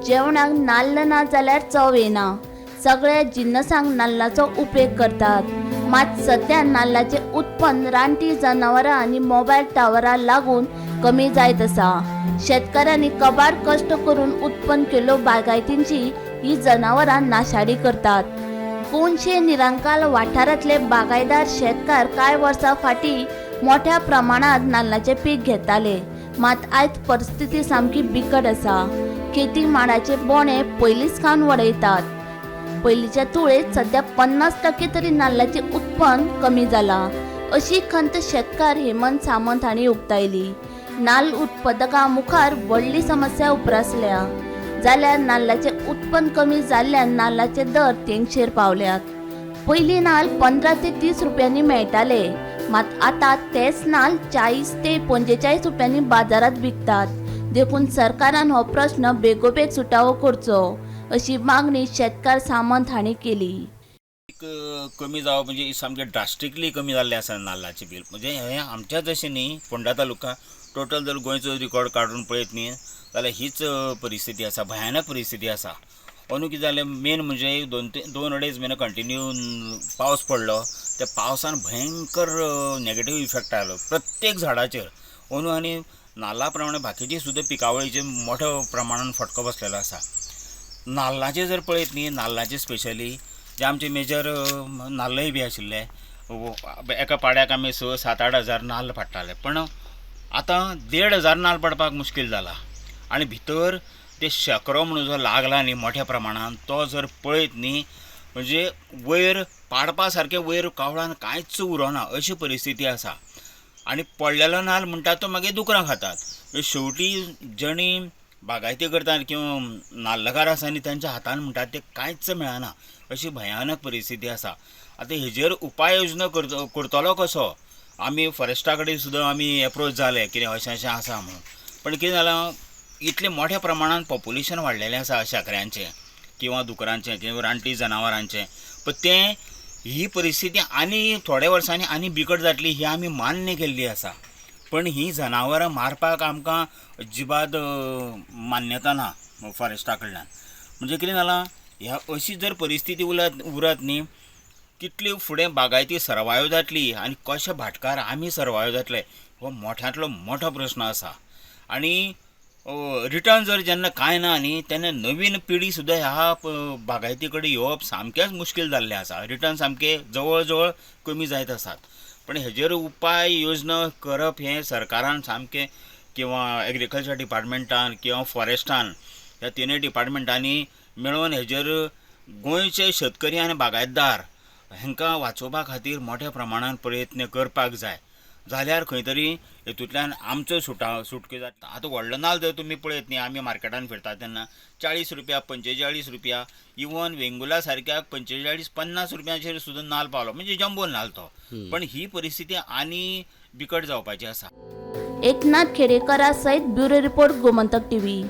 जेवणाक नाल्ल ना जाल्यार चव येना। सगळ्या जिन्नसांक नाल्लाचो उपेग करतात। मात सध्या नाल्लाचे उत्पन्न रानटी जनावरां आणि मोबायल टावरां लागून कमी जायत आसा। शेतकऱ्यांनी कबाड कष्ट करून उत्पन्न केल्लो बागायतींची ही जनावरां नाशाडी करतात। गोंयचे निरांकाल वाठारांतले बागायतदार शेतकार कांय वर्सां फाटीं मोठ्या प्रमाणात नाल्लाचे पीक घेताले, मात आयज परिस्थिती सामकी बिकट आसा। खेती माडाचे बोणे पयलींच खावन वडयतात। पयलींच्या तुळेत सध्या 50% तरी नाल्लाचे उत्पन्न कमी जाला, अशी खंत शेतकार हेमंत सामंत हांणी उक्तायली। नाल्ल उत्पादकां मुखार व्हडली समस्या उप्रासल्या, जाल्यार नाल्लाचे उत्पन्न कमी जाल्ल्यान नाल्लाचे दर तेंगशेर पावल्यात। पयलीं नाल्ल 15 ते 30 रुपयांनी मेळटाले, मात आतां तेच नाल्ल 40 ते 45 रुपयांनी बाजारात विकतात। देखून सरकारान हो प्रश्न बेगोबेग सुटावो करचो, अशी मागणी शेतकार सामंत हांणी केली। कमी जावप म्हणजे सामकें ड्रास्टिकली कमी जाल्लें आसा नाल्लाचें बिल। म्हणजे हें आमच्या जशें न्ही फोंडा तालुका टोटल जर गोंयचो रिकॉर्ड काडून पळयत न्ही जाल्यार हीच परिस्थिती आसा, भयानक परिस्थिती आसा। अंदू कितें जालें, मेन म्हणजे 2-2.5 म्हयने कंटिन्यू पावस पडलो। त्या पावसान भयंकर नॅगेटीव इफेक्ट आयलो प्रत्येक झाडाचेर। अंदू आनी नाल्ला प्रमाणे बाकीची सुद्दां पिकावळीचेर मोठ्या प्रमाणान फटको बसलेलो आसा। नाल्लाचे जर पळयत न्ही, नाल्लाचे स्पेशली जे आमचे मेजर नाल्लय बी आशिल्ले, एका पाड्याक आमी 6-7-8 हजार नाल्ल पडटाले, पण आतां 1,500 नाल्ल पडपाक मुश्कील जाला। आनी भितर ते शेकरो म्हणून जो लागला न्ही मोठ्या प्रमाणान, तो जर पळयत न्ही म्हणजे वयर पाडपा सारकें वयर कावळान कांयच उरोना अशी परिस्थिती आसा। आनी पडलेलो नाल्ल म्हणटा तो मागीर दुकरां खातात। शेवटी जणी बागायती करतात किंवा नाल्लकार आसा न्ही तांच्या हातान म्हणटात ते कांयच मेळना, अशी भयानक परिस्थिती आसा। आतां हेजेर उपाय योजना करतलो कसो? आमी फॉरेस्टा कडेन सुद्दां आमी एप्रोच जाले कितें अशें आसा म्हणून, पण कितें जालां, इतलें मोठ्या प्रमाणान पॉप्युलेशन वाडलेलें आसा शेकऱ्यांचें किंवा दुकरांचें किंवा रानटी जनावरांचें, पण तें ही परिस्थिती आनी थोड्या वर्सांनी आनी बिकट जातली ही आमी मान्य केल्ली आसा। पण ही जनावरां मारपाक आमकां अजिबात मान्यता ना फॉरेस्टा कडल्यान। म्हणजे कितें जालां, ह्या अशी जर परिस्थिती उरत न्ही, कितली फुडें बागायती सर्वायव जातली आनी कशे भाटकार आमी सर्वायव जातले हो मोठ्यांतलो मोठो प्रश्न आसा। आनी रिटर्न जर जेन्ना कांय ना न्ही तेन्ना नवीन पिढी सुद्दां ह्या बागायती कडेन येवप सामकेंच मुश्कील जाल्लें आसा। रिटर्न सामके जवळ जवळ कमी जायत आसात। पण हेजेर उपाय योजना करप हें सरकारान सामकें किंवा एग्रीकल्चर डिपार्टमेंटान किंवा फॉरेस्टान ह्या तिनूय डिपार्टमेंटांनी मेळून हेजेर गोंयचे शेतकरी आनी बागायतदार हांकां वाचोवपा खातीर मोठ्या प्रमाणान प्रयत्न करपाक जाय, जाल्यार खंय तरी हेतूंतल्यान आमचो सुटको जाता। आतां व्हडलो नाल्ल जर तुमी पळयत न्ही, आमी मार्केटान फिरता तेन्ना 40 रुपया 45 रुपया, इवन वेंगुला सारक्या 45-50 रुपयांचेर सुद्दां नाल्ल पावलो, म्हणजे जंबो नाल्ल तो। पण ही परिस्थिती आनी बिकट जावपाची आसा। एकनाथ खेडेकरा सयत ब्युरो रिपोर्ट गोमंतक टीव्ही।